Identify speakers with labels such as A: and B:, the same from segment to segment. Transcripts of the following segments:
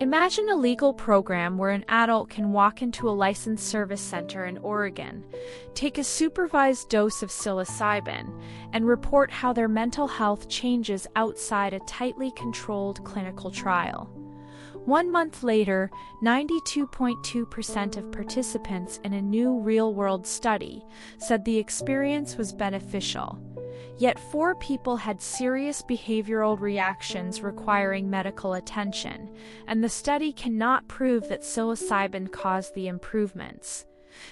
A: Imagine a legal program where an adult can walk into a licensed service center in Oregon, take a supervised dose of psilocybin, and report how their mental health changes outside a tightly controlled clinical trial. 1 month later, 92.2% of participants in a new real-world study said the experience was beneficial. Yet 4 people had serious behavioral reactions requiring medical attention, and the study cannot prove that psilocybin caused the improvements.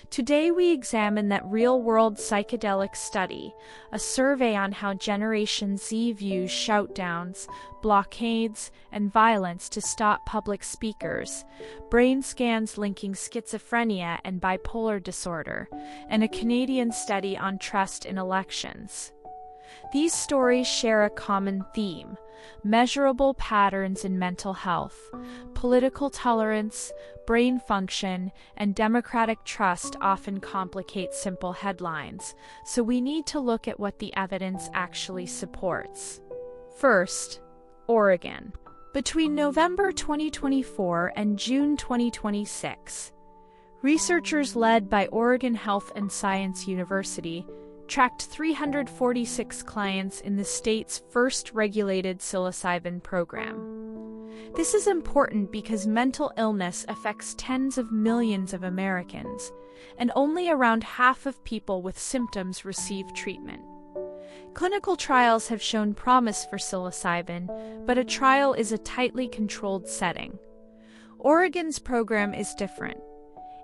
A: Today we examine that real-world psychedelic study, a survey on how Generation Z views shoutdowns, blockades, and violence to stop public speakers, brain scans linking schizophrenia and bipolar disorder, and a Canadian study on trust in elections. These stories share a common theme: measurable patterns in mental health, political tolerance, brain function, and democratic trust often complicate simple headlines, so we need to look at what the evidence actually supports. First, Oregon. Between November 2024 and June 2026, researchers led by Oregon Health and Science University tracked 346 clients in the state's first regulated psilocybin program. This is important because mental illness affects tens of millions of Americans, and only around half of people with symptoms receive treatment. Clinical trials have shown promise for psilocybin, but a trial is a tightly controlled setting. Oregon's program is different.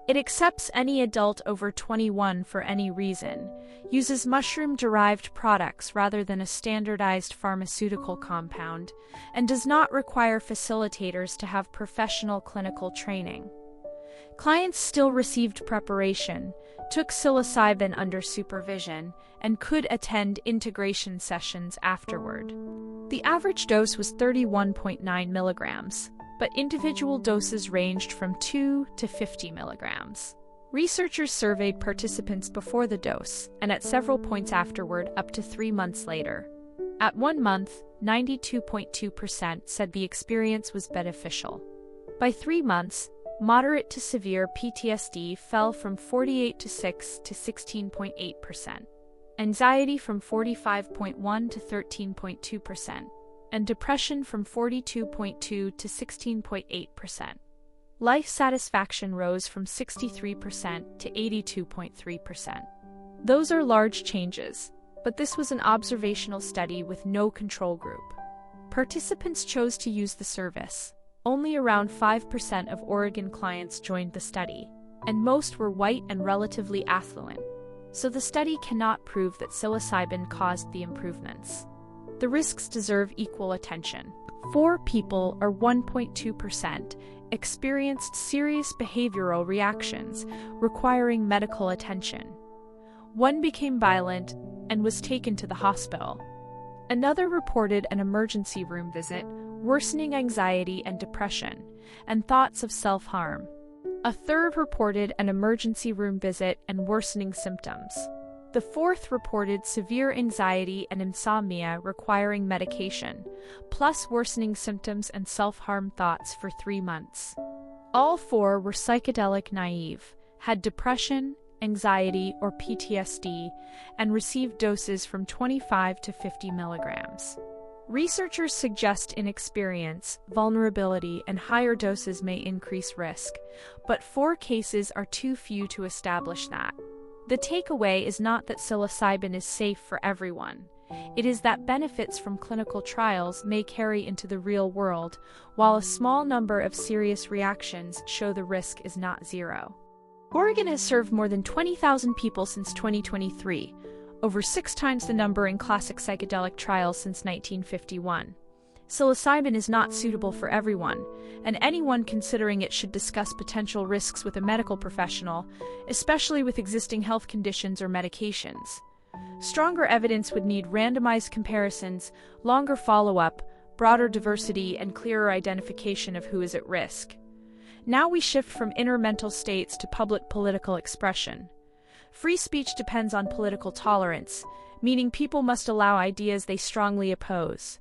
A: It accepts any adult over 21 for any reason, uses mushroom-derived products rather than a standardized pharmaceutical compound, and does not require facilitators to have professional clinical training. Clients still received preparation, took psilocybin under supervision, and could attend integration sessions afterward. The average dose was 31.9 milligrams. But individual doses ranged from 2 to 50 milligrams. Researchers surveyed participants before the dose, and at several points afterward up to 3 months later. At 1 month, 92.2% said the experience was beneficial. By 3 months, moderate to severe PTSD fell from 48.6% to 16.8%, anxiety from 45.1% to 13.2%, and depression from 42.2% to 16.8%. Life satisfaction rose from 63% to 82.3%. Those are large changes, but this was an observational study with no control group. Participants chose to use the service. Only around 5% of Oregon clients joined the study, and most were white and relatively affluent. So the study cannot prove that psilocybin caused the improvements. The risks deserve equal attention. 4 people, or 1.2%, experienced serious behavioral reactions requiring medical attention. 1 became violent and was taken to the hospital. Another reported an emergency room visit, worsening anxiety and depression, and thoughts of self-harm. A 3rd reported an emergency room visit and worsening symptoms. The 4th reported severe anxiety and insomnia requiring medication, plus worsening symptoms and self-harm thoughts for 3 months. All 4 were psychedelic naive, had depression, anxiety, or PTSD, and received doses from 25 to 50 milligrams. Researchers suggest inexperience, vulnerability, and higher doses may increase risk, but 4 cases are too few to establish that. The takeaway is not that psilocybin is safe for everyone. It is that benefits from clinical trials may carry into the real world, while a small number of serious reactions show the risk is not zero. Oregon has served more than 20,000 people since 2023, over 6 times the number in classic psychedelic trials since 1951. Psilocybin is not suitable for everyone, and anyone considering it should discuss potential risks with a medical professional, especially with existing health conditions or medications. Stronger evidence would need randomized comparisons, longer follow-up, broader diversity, and clearer identification of who is at risk. Now we shift from inner mental states to public political expression. Free speech depends on political tolerance, meaning people must allow ideas they strongly oppose.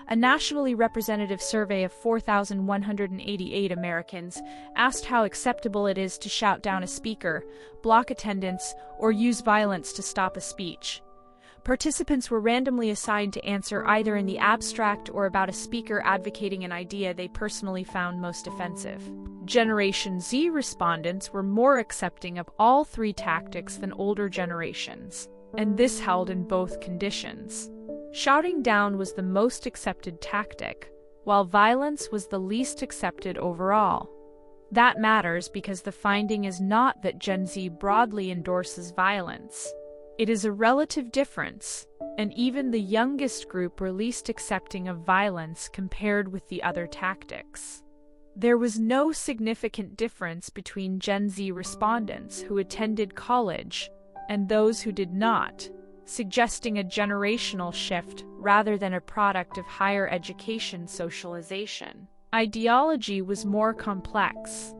A: A nationally representative survey of 4,188 Americans asked how acceptable it is to shout down a speaker, block attendance, or use violence to stop a speech. Participants were randomly assigned to answer either in the abstract or about a speaker advocating an idea they personally found most offensive. Generation Z respondents were more accepting of all three tactics than older generations, and this held in both conditions. Shouting down was the most accepted tactic, while violence was the least accepted overall. That matters because the finding is not that Gen Z broadly endorses violence. It is a relative difference, and even the youngest group were least accepting of violence compared with the other tactics. There was no significant difference between Gen Z respondents who attended college and those who did not, suggesting a generational shift rather than a product of higher education socialization. Ideology was more complex.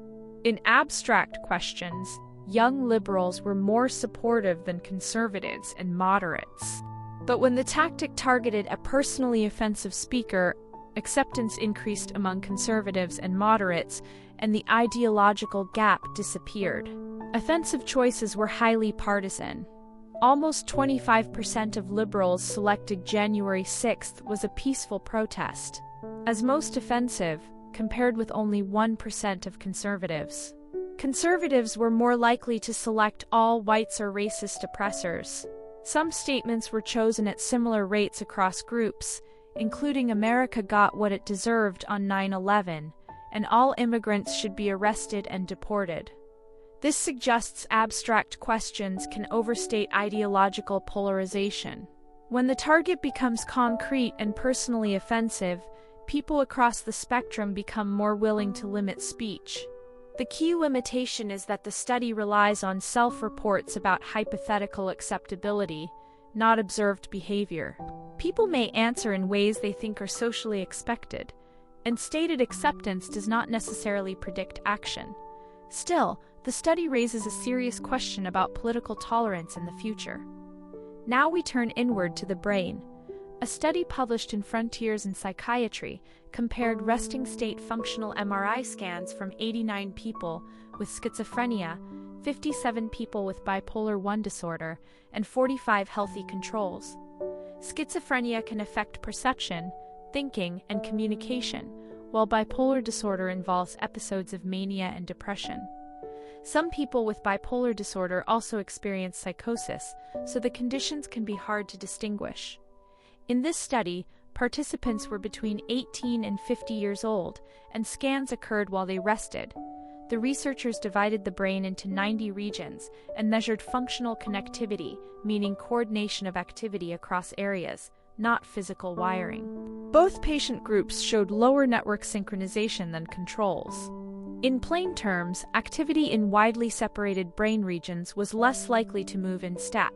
A: In abstract questions, young liberals were more supportive than conservatives and moderates. But when the tactic targeted a personally offensive speaker, acceptance increased among conservatives and moderates, and the ideological gap disappeared. Offensive choices were highly partisan. Almost 25% of liberals selected January 6th was a peaceful protest as most offensive, compared with only 1% of conservatives. Conservatives were more likely to select all whites or racist oppressors. Some statements were chosen at similar rates across groups, including "America got what it deserved" on 9/11, and "all immigrants should be arrested and deported." This suggests abstract questions can overstate ideological polarization. When the target becomes concrete and personally offensive, people across the spectrum become more willing to limit speech. The key limitation is that the study relies on self-reports about hypothetical acceptability, not observed behavior. People may answer in ways they think are socially expected, and stated acceptance does not necessarily predict action. Still, the study raises a serious question about political tolerance in the future. Now we turn inward to the brain. A study published in Frontiers in Psychiatry compared resting state functional MRI scans from 89 people with schizophrenia, 57 people with bipolar I disorder, and 45 healthy controls. Schizophrenia can affect perception, thinking, and communication, while bipolar disorder involves episodes of mania and depression. Some people with bipolar disorder also experience psychosis, so the conditions can be hard to distinguish. In this study, participants were between 18 and 50 years old, and scans occurred while they rested. The researchers divided the brain into 90 regions and measured functional connectivity, meaning coordination of activity across areas, not physical wiring. Both patient groups showed lower network synchronization than controls. In plain terms, activity in widely separated brain regions was less likely to move in step.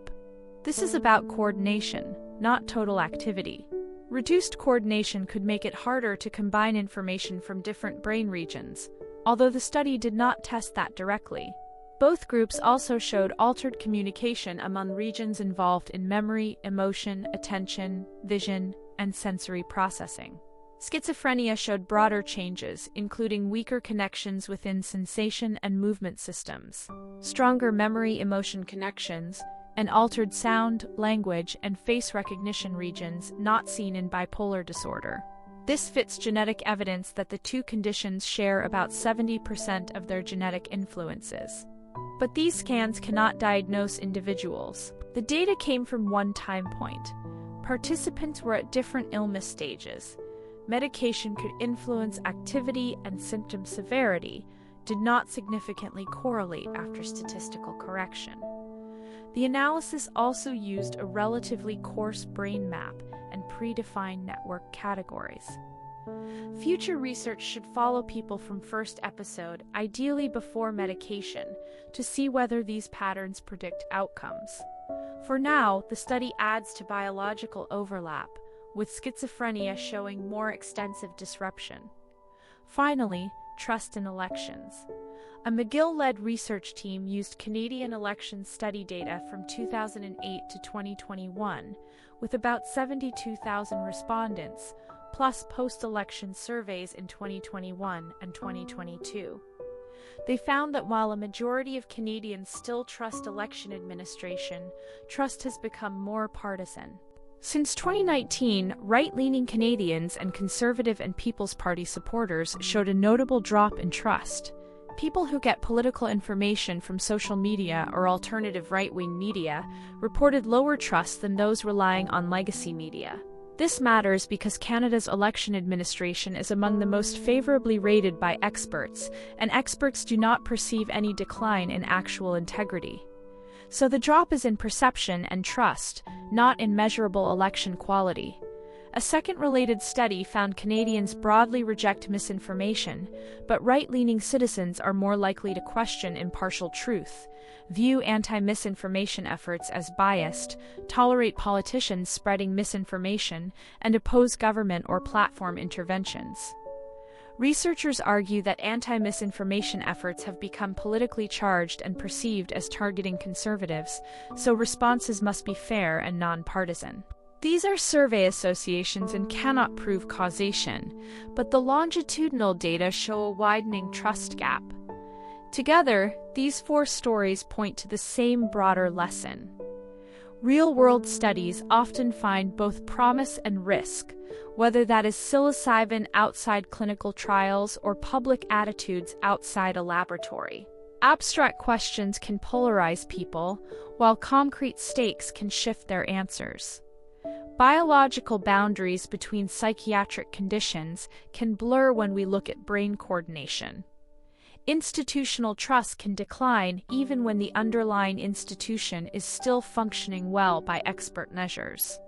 A: This is about coordination, not total activity. Reduced coordination could make it harder to combine information from different brain regions, although the study did not test that directly. Both groups also showed altered communication among regions involved in memory, emotion, attention, vision, and sensory processing. Schizophrenia showed broader changes, including weaker connections within sensation and movement systems, stronger memory-emotion connections, and altered sound, language, and face recognition regions not seen in bipolar disorder. This fits genetic evidence that the two conditions share about 70% of their genetic influences. But these scans cannot diagnose individuals. The data came from one time point. Participants were at different illness stages. Medication could influence activity and symptom severity, did not significantly correlate after statistical correction. The analysis also used a relatively coarse brain map and predefined network categories. Future research should follow people from first episode, ideally before medication, to see whether these patterns predict outcomes. For now, the study adds to biological overlap, with schizophrenia showing more extensive disruption. Finally, trust in elections. A McGill-led research team used Canadian election study data from 2008 to 2021, with about 72,000 respondents, plus post-election surveys in 2021 and 2022. They found that while a majority of Canadians still trust election administration, trust has become more partisan. Since 2019, right-leaning Canadians and Conservative and People's Party supporters showed a notable drop in trust. People who get political information from social media or alternative right-wing media reported lower trust than those relying on legacy media. This matters because Canada's election administration is among the most favorably rated by experts, and experts do not perceive any decline in actual integrity. So the drop is in perception and trust, not in measurable election quality. A second related study found Canadians broadly reject misinformation, but right-leaning citizens are more likely to question impartial truth, view anti-misinformation efforts as biased, tolerate politicians spreading misinformation, and oppose government or platform interventions. Researchers argue that anti-misinformation efforts have become politically charged and perceived as targeting conservatives, so responses must be fair and non-partisan. These are survey associations and cannot prove causation, but the longitudinal data show a widening trust gap. Together, these four stories point to the same broader lesson. Real-world studies often find both promise and risk, whether that is psilocybin outside clinical trials or public attitudes outside a laboratory. Abstract questions can polarize people, while concrete stakes can shift their answers. Biological boundaries between psychiatric conditions can blur when we look at brain coordination. Institutional trust can decline even when the underlying institution is still functioning well by expert measures.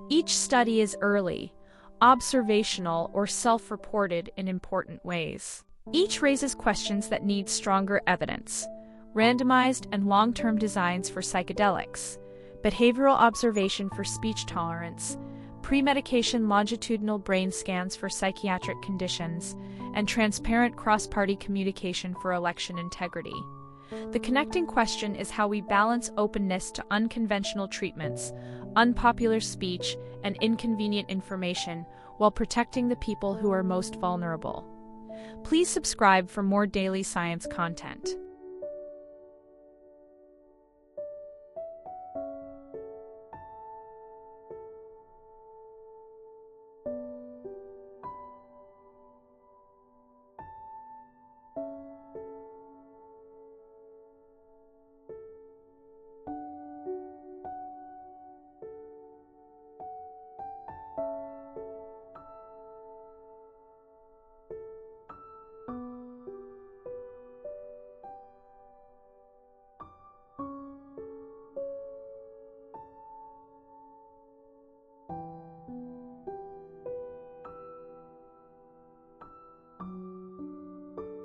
A: Each study is early, observational, or self-reported in important ways. Each raises questions that need stronger evidence: randomized and long-term designs for psychedelics, behavioral observation for speech tolerance, pre-medication longitudinal brain scans for psychiatric conditions, and transparent cross-party communication for election integrity. The connecting question is how we balance openness to unconventional treatments, unpopular speech, and inconvenient information while protecting the people who are most vulnerable. Please subscribe for more daily science content.